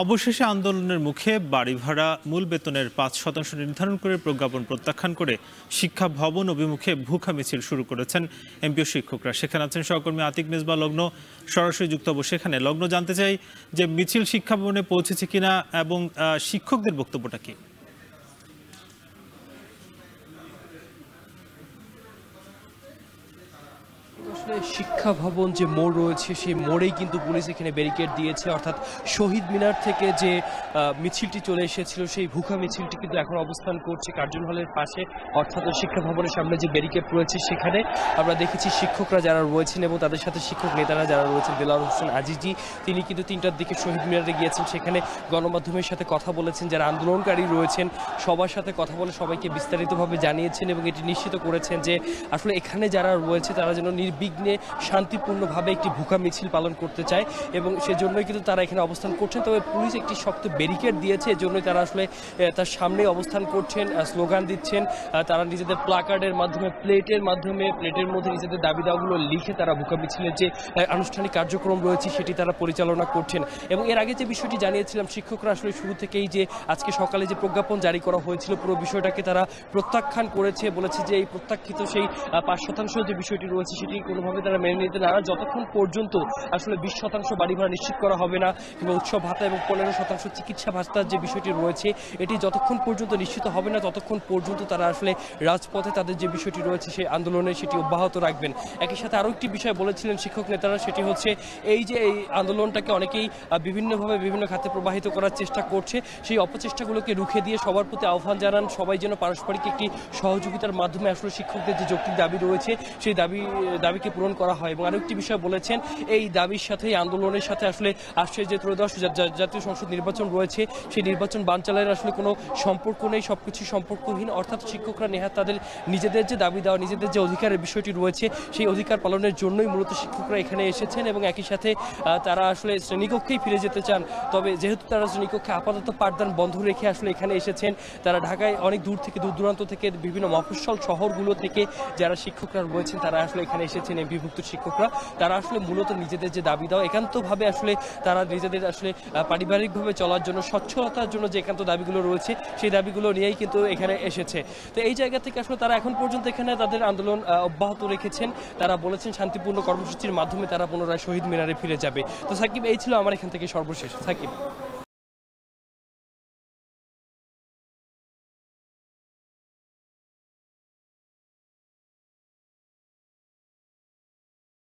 অবশেষে আন্দোলনের মুখে বাড়ি ভাড়া মূল বেতনের ৫% নির্ধারণ করে প্রজ্ঞাপন প্রত্যাখ্যান করে শিক্ষা ভবন অভিমুখে ভুখা মিছিল শুরু করেছেন এমপিও শিক্ষকরা। সেখানে আছেন সহকর্মী আতিক মেজবা লগ্ন, সরাসরি যুক্ত হব সেখানে। লগ্ন, জানতে চাই যে মিছিল শিক্ষা ভবনে পৌঁছেছে কিনা এবং শিক্ষকদের বক্তব্যটা কি? শিক্ষা ভবন যে মোড় রয়েছে সেই মোড়েই কিন্তু পুলিশ এখানে ব্যারিকেড দিয়েছে, অর্থাৎ শহীদ মিনার থেকে যে মিছিলটি চলে এসেছিল সেই ভুখা মিছিলটি কিন্তু এখন অবস্থান করছে কার্জন হলের পাশে, অর্থাৎ শিক্ষা ভবনের সামনে যে ব্যারিকেড রয়েছে সেখানে আমরা দেখেছি শিক্ষকরা যারা রয়েছেন এবং তাদের সাথে শিক্ষক নেতারা যারা রয়েছেন, দেলোয়ার হোসেন আজিজি তিনি কিন্তু ৩টার দিকে শহীদ মিনারে গিয়েছেন, সেখানে গণমাধ্যমের সাথে কথা বলেছেন, যারা আন্দোলনকারী রয়েছেন সবার সাথে কথা বলে সবাইকে বিস্তারিতভাবে জানিয়েছেন এবং এটি নিশ্চিত করেছেন যে আসলে এখানে যারা রয়েছে তারা যেন নির্বিঘ্নে শান্তিপূর্ণভাবে একটি ভুখা মিছিল পালন করতে চায় এবং সেজন্যই কিন্তু তারা এখানে অবস্থান করছেন। তবে পুলিশ একটি শক্ত ব্যারিকেড দিয়েছে, এজন্যই তারা আসলে তার সামনে অবস্থান করছেন, স্লোগান দিচ্ছেন, তারা নিজেদের প্লাকার্ডের মাধ্যমে প্লেটের মধ্যে নিজেদের দাবি দাওয়াগুলো লিখে তারা ভুখা মিছিলের যে আনুষ্ঠানিক কার্যক্রম রয়েছে সেটি তারা পরিচালনা করছেন। এবং এর আগে যে বিষয়টি জানিয়েছিলাম, শিক্ষকরা আসলে শুরু থেকেই যে আজকে সকালে যে প্রজ্ঞাপন জারি করা হয়েছিল পুরো বিষয়টাকে তারা প্রত্যাখ্যান করেছে, বলেছে যে এই প্রত্যাখ্যিত সেই ৫% যে বিষয়টি রয়েছে সেটি কোনোভাবে তারা মেনে নিতে না, যতক্ষণ পর্যন্ত আসলে 20% বাড়ি ভাড়া নিশ্চিত করা হবে না কিংবা উৎসব ভাতা এবং 15% চিকিৎসা ভাতার যে বিষয়টি রয়েছে এটি যতক্ষণ পর্যন্ত নিশ্চিত হবে না ততক্ষণ পর্যন্ত তারা আসলে রাজপথে তাদের যে বিষয়টি রয়েছে সেই আন্দোলনে সেটি অব্যাহত রাখবেন। একই সাথে আরও একটি বিষয় বলেছিলেন শিক্ষক নেতারা, সেটি হচ্ছে এই যে এই আন্দোলনটাকে অনেকেই বিভিন্নভাবে বিভিন্ন খাতে প্রবাহিত করার চেষ্টা করছে, সেই অপচেষ্টাগুলোকে রুখে দিয়ে সবার প্রতি আহ্বান জানান সবাই যেন পারস্পরিক একটি সহযোগিতার মাধ্যমে আসলে শিক্ষকদের যে যৌক্তিক দাবি রয়েছে সেই দাবিকে পূরণ করা হয়। এবং আরও একটি বিষয় বলেছেন, এই দাবির সাথে এই আন্দোলনের সাথে আসলে আসছে যে ত্রয়োদশ জাতীয় সংসদ নির্বাচন রয়েছে সেই নির্বাচন বানচালের আসলে কোনো সম্পর্ক নেই, সবকিছু সম্পর্কহীন, অর্থাৎ শিক্ষকরা নেহাত তাদের নিজেদের যে দাবি দেওয়া নিজেদের যে অধিকারের বিষয়টি রয়েছে সেই অধিকার পালনের জন্যই মূলত শিক্ষকরা এখানে এসেছেন এবং একই সাথে তারা আসলে শ্রেণীকক্ষেই ফিরে যেতে চান। তবে যেহেতু তারা শ্রেণীকক্ষে আপাতত পাঠদান বন্ধ রেখে আসলে এখানে এসেছেন, তারা ঢাকায় অনেক দূর দূরান্ত থেকে বিভিন্ন মফস্বল শহরগুলো থেকে যারা শিক্ষকরা রয়েছেন তারা আসলে এখানে এসেছেন, এমপিভুক্ত শিক্ষকরা তারা আসলে মূলত নিজেদের যে দাবি দেওয়া একান্তভাবে আসলে তারা নিজেদের আসলে পারিবারিকভাবে চলার জন্য সচ্ছলতার জন্য যে একান্ত দাবিগুলো রয়েছে সেই দাবিগুলো নিয়েই কিন্তু এখানে এসেছে। তো এই জায়গা থেকে আসলে তারা এখন পর্যন্ত এখানে তাদের আন্দোলন অব্যাহত রেখেছেন, তারা বলেছেন শান্তিপূর্ণ কর্মসূচির মাধ্যমে তারা পুনরায় শহীদ মিনারে ফিরে যাবে। তো সাকিব, এই ছিল আমার এখান থেকে সর্বশেষ। সাকিব।